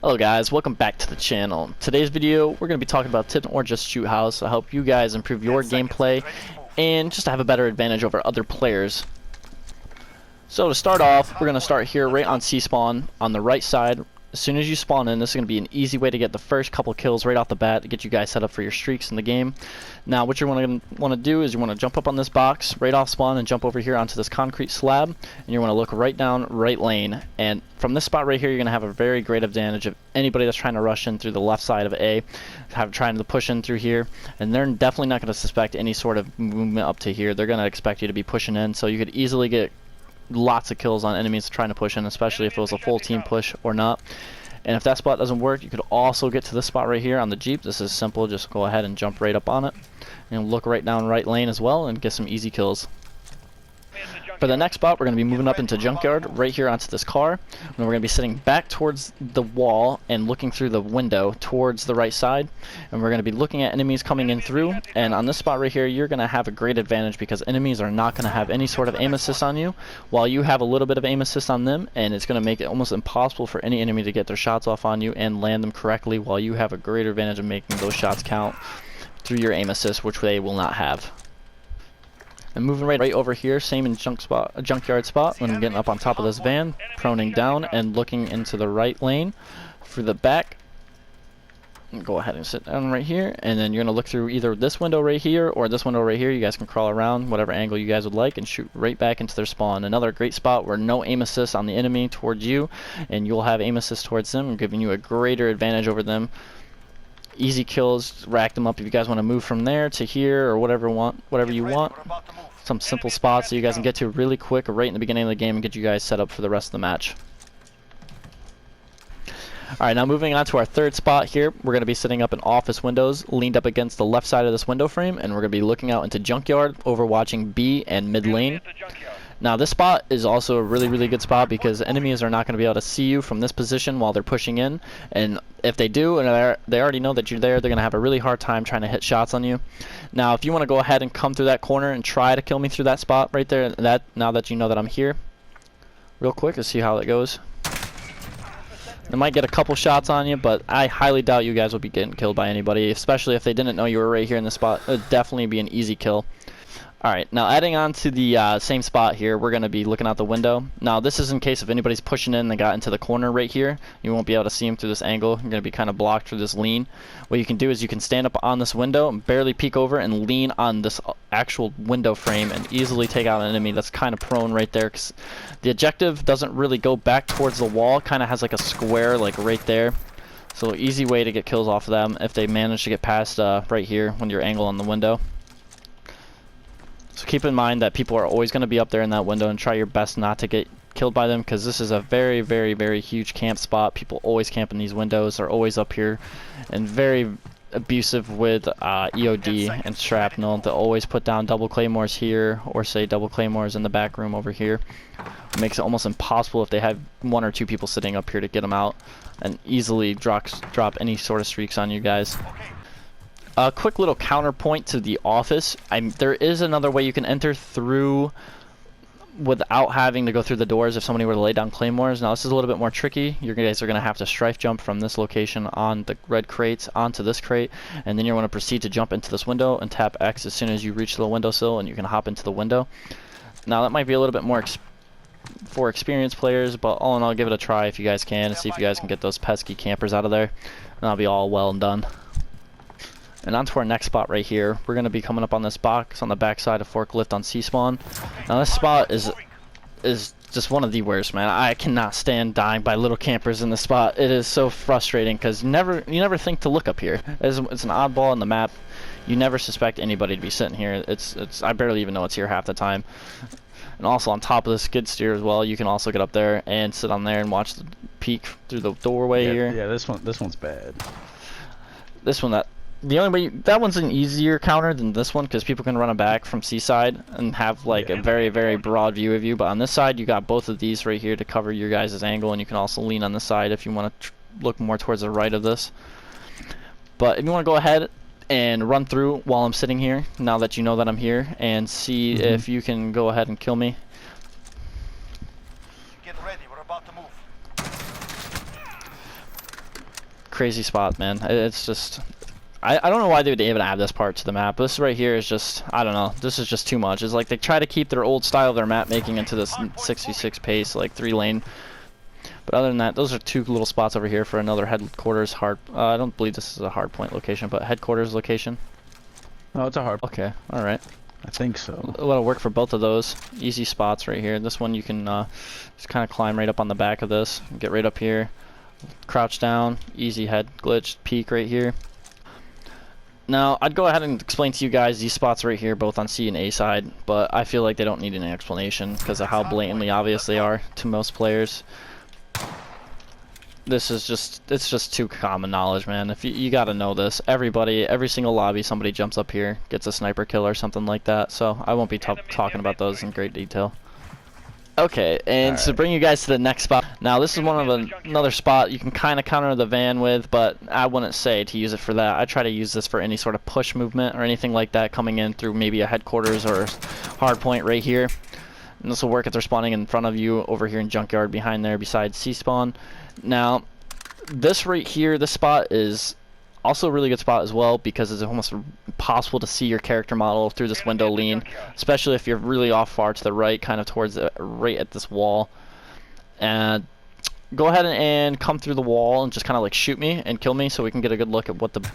Hello guys, welcome back to the channel. Today's video we're going to be talking about tips or just Shoothouse to help you guys improve your gameplay and just to have a better advantage over other players. So to start off, we're going to start here right on C-spawn on the right side. As soon as you spawn in, this is going to be an easy way to get the first couple kills right off the bat to get you guys set up for your streaks in the game. Now what you're going to want to do is you want to jump up on this box right off spawn and jump over here onto this concrete slab, and you want to look right down right lane, and from this spot right here you're going to have a very great advantage of anybody that's trying to rush in through the left side of A, trying to push in through here, and they're definitely not going to suspect any sort of movement up to here. They're going to expect you to be pushing in, so you could easily get lots of kills on enemies trying to push in, especially if it was a full team push or not. And if that spot doesn't work, you could also get to this spot right here on the Jeep. This is simple, just go ahead and jump right up on it and look right down right lane as well and get some easy kills. For the next spot, we're going to be moving up into Junkyard right here onto this car, and we're going to be sitting back towards the wall and looking through the window towards the right side, and we're going to be looking at enemies coming in through. And on this spot right here, you're going to have a great advantage because enemies are not going to have any sort of aim assist on you, while you have a little bit of aim assist on them, and it's going to make it almost impossible for any enemy to get their shots off on you and land them correctly, while you have a greater advantage of making those shots count through your aim assist, which they will not have. And moving right over here, same in Junkyard spot, when I'm getting up on top of this van, proning down and looking into the right lane for the back. Go ahead and sit down right here, and then you're going to look through either this window right here or this window right here. You guys can crawl around whatever angle you guys would like and shoot right back into their spawn. Another great spot where no aim assist on the enemy towards you, and you'll have aim assist towards them, giving you a greater advantage over them. Easy kills, rack them up if you guys want to move from there to here or whatever you want. Some simple spots that you guys can get to really quick right in the beginning of the game and get you guys set up for the rest of the match. Alright, now moving on to our third spot here, we're going to be sitting up in office windows, leaned up against the left side of this window frame, and we're going to be looking out into Junkyard, overwatching B and mid lane. Now this spot is also a really good spot because enemies are not going to be able to see you from this position while they're pushing in, and if they do and they already know that you're there, they're going to have a really hard time trying to hit shots on you. Now if you want to go ahead and come through that corner and try to kill me through that spot right there, now that you know that I'm here, real quick, let's see how it goes. They might get a couple shots on you, but I highly doubt you guys will be getting killed by anybody, especially if they didn't know you were right here in the spot. It would definitely be an easy kill. Alright, now adding on to the same spot here, we're going to be looking out the window. Now this is in case if anybody's pushing in and they got into the corner right here. You won't be able to see them through this angle. You're going to be kind of blocked through this lean. What you can do is you can stand up on this window and barely peek over and lean on this actual window frame and easily take out an enemy that's kind of prone right there. 'Cause the objective doesn't really go back towards the wall, kind of has like a square like right there. So easy way to get kills off of them if they manage to get past right here when you're angled on the window. So keep in mind that people are always going to be up there in that window, and try your best not to get killed by them because this is a very huge camp spot. People always camp in these windows. They're always up here and very abusive with EOD and shrapnel. They'll always put down double claymores here or say double claymores in the back room over here. It makes it almost impossible if they have one or two people sitting up here to get them out and easily drop any sort of streaks on you guys. A quick little counterpoint to the office. There is another way you can enter through without having to go through the doors if somebody were to lay down claymores. Now this is a little bit more tricky. You guys are going to have to strafe jump from this location on the red crates onto this crate, and then you're going to proceed to jump into this window and tap X as soon as you reach the windowsill, and you can hop into the window. Now that might be a little bit more for experienced players, but all in all, give it a try if you guys can and see if you guys can get those pesky campers out of there, and that'll be all well and done. And on to our next spot right here. We're going to be coming up on this box on the back side of forklift on C-spawn. Now this spot is just one of the worst, man. I cannot stand dying by little campers in this spot. It is so frustrating because you never think to look up here. It's an oddball in the map. You never suspect anybody to be sitting here. I barely even know it's here half the time. And also on top of the skid steer as well, you can also get up there and sit on there and watch the peek through the doorway here. Yeah, this one's bad. This one, the only way that one's an easier counter than this one because people can run it back from C-side and have like a very broad view of you. But on this side, you got both of these right here to cover your guys' angle, and you can also lean on the side if you want to look more towards the right of this. But if you want to go ahead and run through while I'm sitting here, now that you know that I'm here, and see if you can go ahead and kill me. Get ready, we're about to move. crazy spot, man. It's just, I don't know why they would even add this part to the map. This right here is just, I don't know. This is just too much. It's like they try to keep their old style of their map making into this 6v6 pace, like 3-lane. But other than that, those are 2 little spots over here for another headquarters hard. I don't believe this is a hard point location, but headquarters location. Oh, it's a hard. Okay, all right. I think so. It'll work for both of those. Easy spots right here. This one you can just kind of climb right up on the back of this. Get right up here. Crouch down. Easy head glitch. Peek right here. Now, I'd go ahead and explain to you guys these spots right here, both on C and A side, but I feel like they don't need any explanation because of how blatantly obvious they are to most players. This is just, it's just too common knowledge, man. If you gotta know this. Everybody, every single lobby, somebody jumps up here, gets a sniper kill or something like that, so I won't be talking about those in great detail. Okay, and to bring you guys to the next spot. Now, this is one of another spot you can kind of counter the van with, but I wouldn't say to use it for that. I try to use this for any sort of push movement or anything like that coming in through maybe a headquarters or hard point right here. And this will work if they're spawning in front of you over here in Junkyard behind there beside C-spawn. Now, this right here, this spot is also a really good spot as well because it's almost impossible to see your character model through this window lean, especially if you're really off far to the right, kind of towards right at this wall. And go ahead and come through the wall and just kind of like shoot me and kill me so we can get a good look at what the...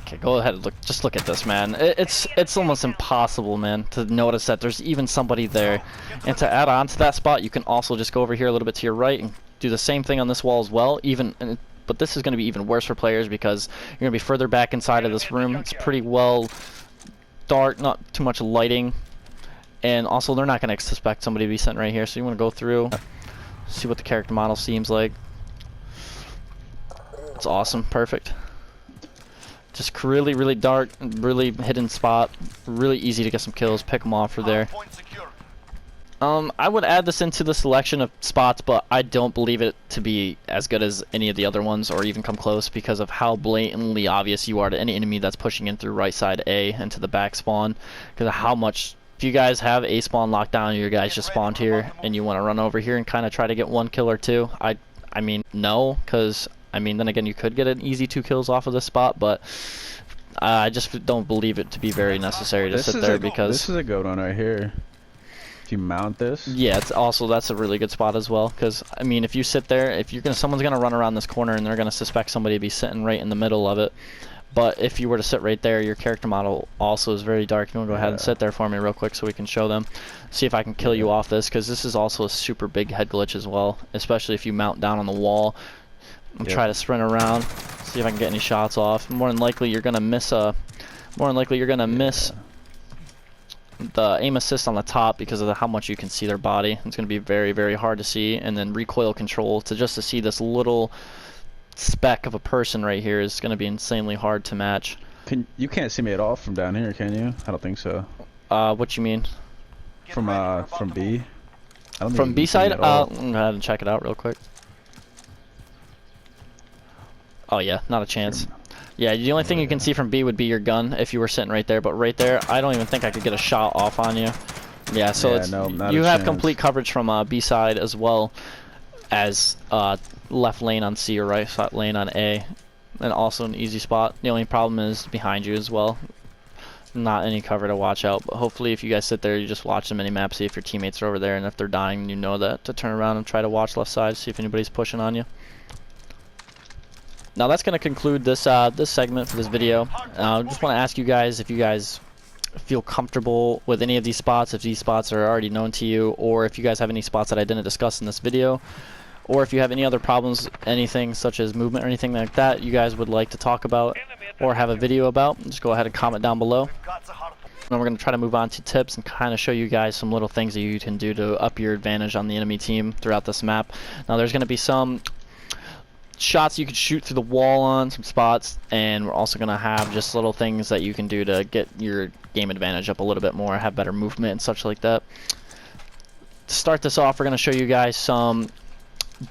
Okay, go ahead and just look at this, man. It's almost impossible, man, to notice that there's even somebody there. And to add on to that spot, you can also just go over here a little bit to your right and do the same thing on this wall as well. But this is going to be even worse for players because you're going to be further back inside of this room. It's pretty well dark, not too much lighting. And also, they're not going to suspect somebody to be sitting right here. So you want to go through, see what the character model seems like. It's awesome. Perfect. Just really, really dark, really hidden spot. Really easy to get some kills. Pick them off for there. I would add this into the selection of spots, but I don't believe it to be as good as any of the other ones or even come close because of how blatantly obvious you are to any enemy that's pushing in through right side A into the back spawn. Because of how much, if you guys have A spawn locked down and your guys just spawned here and you want to run over here and kind of try to get 1 kill or 2, I mean, no, because, I mean, then again, you could get an easy 2 kills off of this spot, but I just don't believe it to be very necessary to sit there because... This is a good one right here. You mount this. Yeah, that's a really good spot as well because I mean if you sit there, if you're someone's gonna run around this corner and they're gonna suspect somebody to be sitting right in the middle of it. But if you were to sit right there, your character model also is very dark. You want to go ahead and sit there for me real quick so we can show them, see if I can kill you off this because this is also a super big head glitch as well, especially if you mount down on the wall and try to sprint around, see if I can get any shots off. More than likely you're gonna miss the aim assist on the top because of how much you can see their body. It's going to be very, very hard to see, and then recoil control to see this little speck of a person right here is going to be insanely hard to match. You can't see me at all from down here, can you? I don't think so. What you mean? From B? I don't from B side? I'll go ahead and check it out real quick. Oh yeah, not a chance. Yeah, the only thing you can see from B would be your gun if you were sitting right there, but right there, I don't even think I could get a shot off on you. Yeah, so you have complete coverage from B side as well as left lane on C or right lane on A, and also an easy spot. The only problem is behind you as well. Not any cover to watch out, but hopefully if you guys sit there, you just watch the mini-map, see if your teammates are over there, and if they're dying, you know that to turn around and try to watch left side, see if anybody's pushing on you. Now that's going to conclude this this segment for this video. I just want to ask you guys if you guys feel comfortable with any of these spots, if these spots are already known to you, or if you guys have any spots that I didn't discuss in this video, or if you have any other problems, anything such as movement or anything like that you guys would like to talk about or have a video about, just go ahead and comment down below. And we're going to try to move on to tips and kind of show you guys some little things that you can do to up your advantage on the enemy team throughout this map. Now there's going to be some shots you can shoot through the wall on some spots, and we're also going to have just little things that you can do to get your game advantage up a little bit more, have better movement and such like that. To start this off, we're going to show you guys some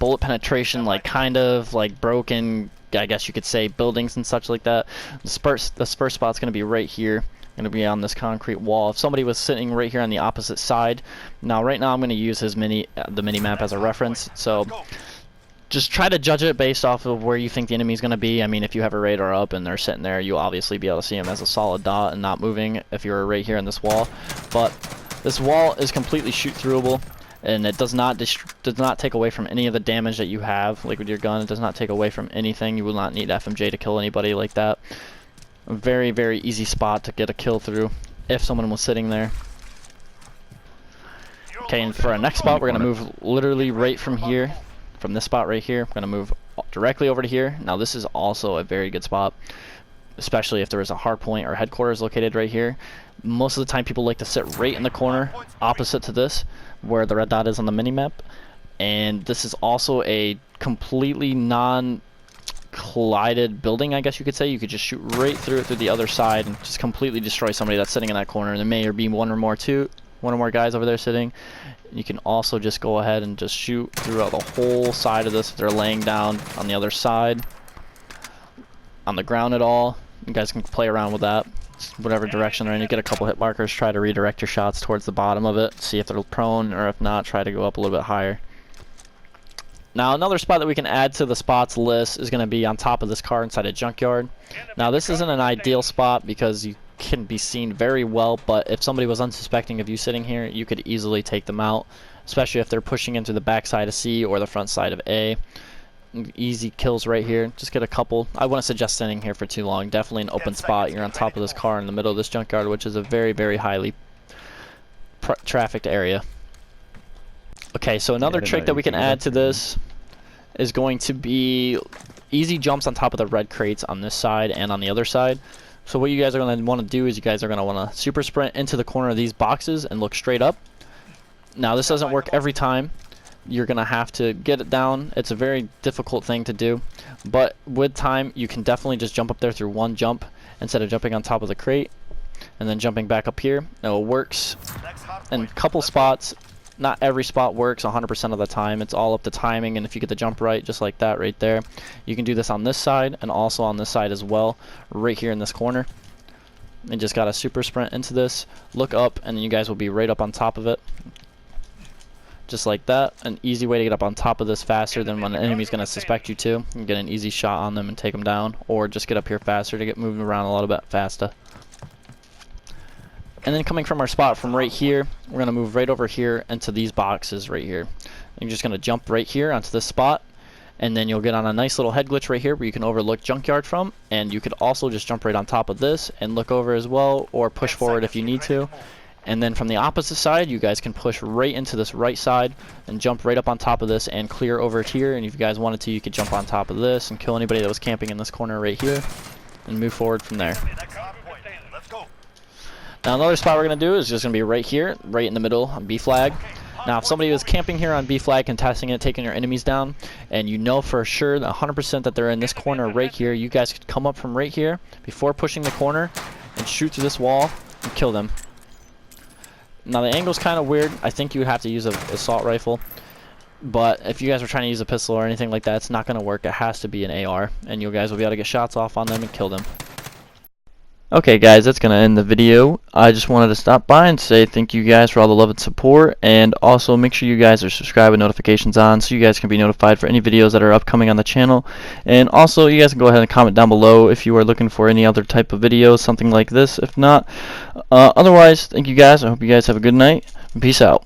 bullet penetration, like kind of like broken, I guess you could say, buildings and such like that. The first spot's going to be right here, going to be on this concrete wall. If somebody was sitting right here on the opposite side, now right now I'm going to use the mini map as a reference. So just try to judge it based off of where you think the enemy's going to be. I mean, if you have a radar up and they're sitting there, you'll obviously be able to see them as a solid dot and not moving if you're right here in this wall. But this wall is completely shoot-throughable, and it does not take away from any of the damage that you have. Like with your gun, it does not take away from anything. You will not need FMJ to kill anybody like that. A very, very easy spot to get a kill through if someone was sitting there. Okay, and for our next spot, we're going to move literally right from here. From this spot right here, I'm going to move directly over to here. Now this is also a very good spot, especially if there is a hard point or headquarters located right here. Most of the time people like to sit right in the corner opposite to this, where the red dot is on the minimap. And this is also a completely non-collided building, I guess you could say. You could just shoot right through it through the other side and just completely destroy somebody that's sitting in that corner. And there may be one or more guys over there sitting. You can also just go ahead and just shoot throughout the whole side of this if they're laying down on the other side, on the ground at all. You guys can play around with that, whatever direction they're in. You get a couple hit markers, try to redirect your shots towards the bottom of it, see if they're prone, or if not, try to go up a little bit higher. Now another spot that we can add to the spots list is going to be on top of this car inside a junkyard. Now this isn't an ideal spot because you can be seen very well, but if somebody was unsuspecting of you sitting here, you could easily take them out, especially if they're pushing into the back side of C or the front side of A. Easy kills right here. Just get a couple. I wouldn't suggest standing here for too long. Definitely an open spot. You're on top of this car in the middle of this junkyard, which is a very, very highly trafficked area. Okay, so another trick that we can add to this is going to be easy jumps on top of the red crates on this side and on the other side. So what you guys are going to want to do is you guys are going to want to super sprint into the corner of these boxes and look straight up. Now this doesn't work every time. You're going to have to get it down. It's a very difficult thing to do, but with time you can definitely just jump up there through one jump instead of jumping on top of the crate and then jumping back up here. Now it works in a couple spots. Not every spot works 100% of the time. It's all up to timing, and if you get the jump right, just like that right there. You can do this on this side and also on this side as well, right here in this corner. And just got to super sprint into this, look up, and then you guys will be right up on top of it. Just like that. An easy way to get up on top of this faster than when an enemy's going to suspect you too. You can get an easy shot on them and take them down, or just get up here faster to get moving around a little bit faster. And then coming from our spot from right here, we're going to move right over here into these boxes right here. You're just going to jump right here onto this spot, and then you'll get on a nice little head glitch right here where you can overlook Junkyard from, and you could also just jump right on top of this and look over as well, or push forward if you need to. And then from the opposite side, you guys can push right into this right side and jump right up on top of this and clear over here. And if you guys wanted to, you could jump on top of this and kill anybody that was camping in this corner right here and move forward from there. Now another spot we're going to do is just going to be right here, right in the middle on B flag. Now if somebody was camping here on B flag, contesting it, taking your enemies down, and you know for sure 100% that they're in this corner right here, you guys could come up from right here before pushing the corner and shoot through this wall and kill them. Now the angle's kind of weird. I think you would have to use an assault rifle, but if you guys were trying to use a pistol or anything like that, it's not going to work. It has to be an AR, and you guys will be able to get shots off on them and kill them. Okay guys, that's going to end the video. I just wanted to stop by and say thank you guys for all the love and support, and also make sure you guys are subscribed with notifications on so you guys can be notified for any videos that are upcoming on the channel. And also you guys can go ahead and comment down below if you are looking for any other type of videos, something like this. If not, otherwise, thank you guys. I hope you guys have a good night. Peace out.